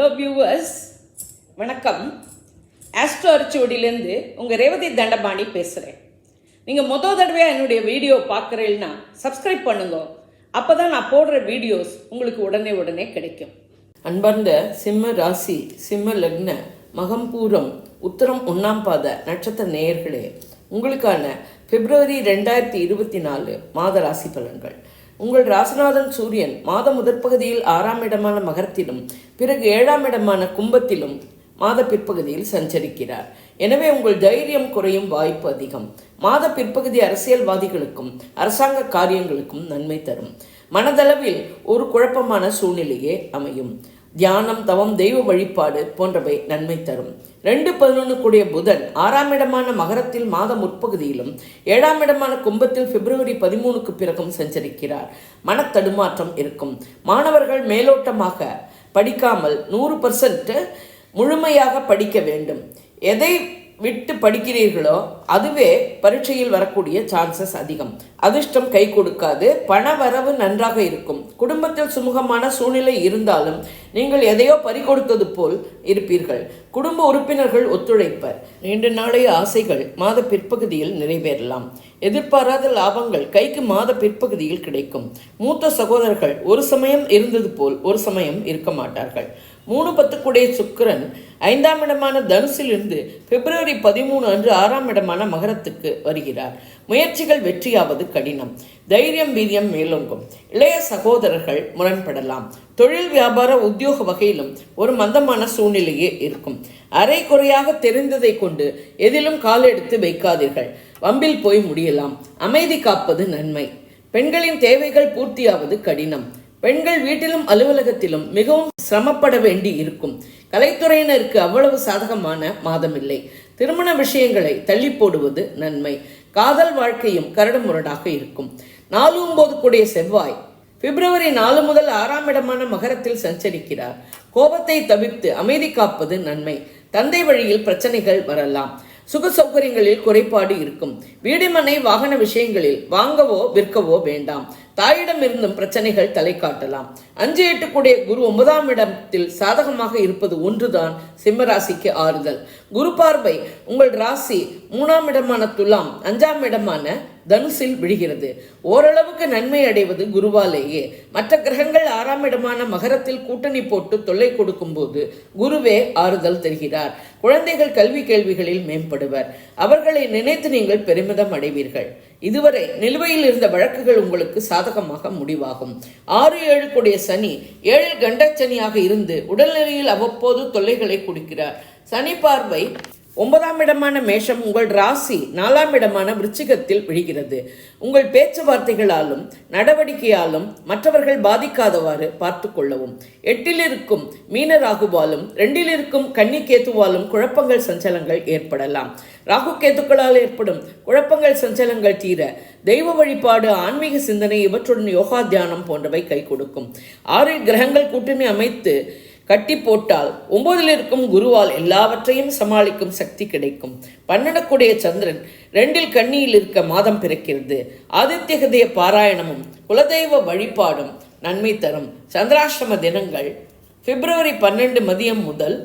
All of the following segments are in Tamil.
ஹலோ வியூவர்ஸ், வணக்கம். ஆஸ்ட்ரோ அரிச்சுவடியிலேருந்து உங்கள் ரேவதி தண்டபாணி பேசுகிறேன். நீங்கள் தடவையாக என்னுடைய வீடியோ பார்க்குறீங்கன்னா சப்ஸ்கிரைப் பண்ணுங்க. அப்போ தான் நான் போடுற வீடியோஸ் உங்களுக்கு உடனே கிடைக்கும். அன்பார்ந்த சிம்ம ராசி, சிம்ம லக்ன, மகம்பூரம், உத்தரம் 1ஆம் பாத நட்சத்திர நேயர்களே, உங்களுக்கான பிப்ரவரி 2024 மாத ராசி பலன்கள். உங்கள் ராசிநாதன் சூரியன் மாத முதற்பகுதியில் 6ஆம் இடமான மகரத்திலும் பிறகு 7ஆம் இடமான கும்பத்திலும் மாத பிற்பகுதியில் சஞ்சரிக்கிறார். எனவே உங்கள் தைரியம் குறையும் வாய்ப்பு அதிகம். மாத பிற்பகுதி அரசியல்வாதிகளுக்கும் அரசாங்க காரியங்களுக்கும் நன்மை தரும். மனதளவில் ஒரு குழப்பமான சூழ்நிலையே அமையும். தியானம், தவம், தெய்வ வழிபாடு போன்றவை நன்மை தரும். 2-11 கூடிய புதன் 6ஆம் இடமான மகரத்தில் மாத முற்பகுதியிலும் 7ஆம் இடமான கும்பத்தில் பிப்ரவரி 13க்கு பிறகும் சஞ்சரிக்கிறார். மனத்தடுமாற்றம் இருக்கும். மாணவர்கள் மேலோட்டமாக படிக்காமல் 100% முழுமையாக படிக்க வேண்டும். எதை விட்டு படிக்கிறீர்களோ அதுவே பரீட்சையில் வரக்கூடிய சான்சஸ் அதிகம். அதிர்ஷ்டம் கை கொடுக்காது. பண வரவு நன்றாக இருக்கும். குடும்பத்தில் சுமூகமான சூழ்நிலை இருந்தாலும் நீங்கள் எதையோ பறிகொடுத்தது போல் இருப்பீர்கள். குடும்ப உறுப்பினர்கள் ஒத்துழைப்பர். நீண்ட நாளைய ஆசைகள் மாத பிற்பகுதியில் நிறைவேறலாம். எதிர்பாராத லாபங்கள் கைக்கு மாத பிற்பகுதியில் கிடைக்கும். மூத்த சகோதரர்கள் ஒரு சமயம் இருந்தது போல் ஒரு சமயம் இருக்க மாட்டார்கள். 3-10 கூடிய சுக்கிரன் 5ஆம் இடமான தனுசிலிருந்து பிப்ரவரி 13 அன்று 6ஆம் இடமான மகரத்துக்கு வருகிறார். முயற்சிகள் வெற்றியாவது கடினம். தைரியம், வீரியம் மேலோங்கும். இளைய சகோதரர்கள் முரண்படலாம். தொழில், வியாபார, உத்தியோக வகையிலும் ஒரு மந்தமான சூழ்நிலையே இருக்கும். அரை குறையாக தெரிந்ததை கொண்டு எதிலும் காலெடுத்து வைக்காதீர்கள். வம்பில் போய் முடியலாம். அமைதி காப்பது நன்மை. பெண்களின் தேவைகள் பூர்த்தியாவது கடினம். பெண்கள் வீட்டிலும் அலுவலகத்திலும் மிகவும் சிரமப்பட வேண்டி இருக்கும். கலைத்துறையினருக்கு அவ்வளவு சாதகமான மாதமில்லை. திருமண விஷயங்களை தள்ளி போடுவது நன்மை. காதல் வாழ்க்கையும் கரடுமுரடாக இருக்கும். 4-9 கூடிய செவ்வாய் பிப்ரவரி 4 முதல் 6ஆம் இடமான மகரத்தில் சஞ்சரிக்கிறார். கோபத்தை தவிர்த்து அமைதி காப்பது நன்மை. தந்தை வழியில் பிரச்சனைகள் வரலாம். சுக சௌகரியங்களில் குறைபாடு இருக்கும். வீடு, மனை, வாகன விஷயங்களில் வாங்கவோ விற்கவோ வேண்டாம். தாயிடம் இருந்தும் பிரச்சனைகள் தலை காட்டலாம். 5-8 கூடிய குரு 9ஆம் இடத்தில் சாதகமாக இருப்பது ஒன்றுதான் சிம்மராசிக்கு ஆறுதல். குரு பார்வை உங்கள் ராசி 3ஆம் இடமான துலாம் 5ஆம் இடமான தனுசில் விழுகிறது. ஓரளவுக்கு நன்மை அடைவது குருவாலேயே. மற்ற கிரகங்கள் 6ஆம் இடமான மகரத்தில் கூட்டணி போட்டு தொல்லை கொடுக்கும் போது குருவே ஆறுதல் தருகிறார். குழந்தைகள் கல்வி கேள்விகளில் மேம்படுவர். அவர்களை நினைத்து நீங்கள் பெருமிதம் அடைவீர்கள். இதுவரை நிலுவையில் இருந்த வழக்குகள் உங்களுக்கு சாதகமாக முடிவாகும். 6-7 கூடிய சனி 7இல் கண்டச்சனியாக இருந்து உடல்நிலையில் அவ்வப்போது தொல்லைகளை கொடுக்கிறார். சனி பார்வை 9ஆம் இடமான மேஷம் உங்கள் ராசி 4ஆம் இடமான விருச்சிகத்தில் விழுகிறது. உங்கள் பேச்சுவார்த்தைகளாலும் நடவடிக்கையாலும் மற்றவர்கள் பாதிக்காதவாறு பார்த்து கொள்ளவும். 8இல் இருக்கும் மீன ராகுவாலும் 2இல் இருக்கும் கன்னி கேத்துவாலும் குழப்பங்கள் சஞ்சலங்கள் ஏற்படலாம். ராகு கேத்துக்களால் ஏற்படும் குழப்பங்கள் சஞ்சலங்கள் தீர தெய்வ வழிபாடு, ஆன்மீக சிந்தனை, இவற்றுடன் யோகா, தியானம் போன்றவை கை கொடுக்கும். 6 கிரகங்கள் கூட்டணி அமைத்து கட்டி போட்டால் 9இல் இருக்கும் குருவால் எல்லாவற்றையும் சமாளிக்கும் சக்தி கிடைக்கும். 12 கூடிய சந்திரன் 2இல் கன்னியில் இருக்க மாதம் பிறக்கிறது. ஆதித்ய ஹிருதய பாராயணமும் குலதெய்வ வழிபாடும் நன்மை தரும். சந்திராஷ்டம தினங்கள் பிப்ரவரி 12 மதியம் முதல்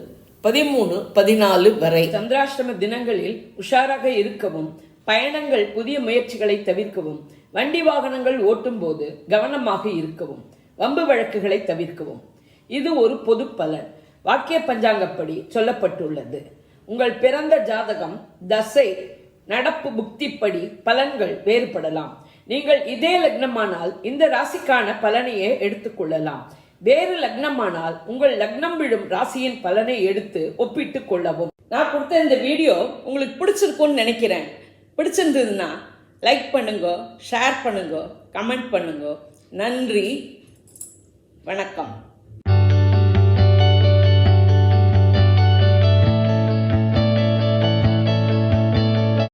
13-14 வரை. சந்திராஷ்டம தினங்களில் உஷாராக இருக்கவும், பயணங்கள், புதிய முயற்சிகளை தவிர்க்கவும், வண்டி வாகனங்கள் ஓட்டும் போது கவனமாக இருக்கவும், வம்பு வழக்குகளை தவிர்க்கவும். இது ஒரு பொது பலன். வாக்கிய பஞ்சாங்கப்படி சொல்லப்பட்டுள்ளது. உங்கள் பிறந்த ஜாதகம், தசை, நடப்பு, புக்திப்படி பலன்கள் வேறுபடலாம். நீங்கள் இதே லக்னமானால் இந்த ராசிக்கான பலனையே எடுத்துக்கொள்ளலாம். வேறு லக்னமானால் உங்கள் லக்னம் விழும் ராசியின் பலனை எடுத்து ஒப்பிட்டு கொள்ளவும். நான் கொடுத்த இந்த வீடியோ உங்களுக்கு பிடிச்சிருக்கும்னு நினைக்கிறேன். பிடிச்சிருந்ததுன்னா லைக் பண்ணுங்க, ஷேர் பண்ணுங்க, கமெண்ட் பண்ணுங்க. நன்றி, வணக்கம்.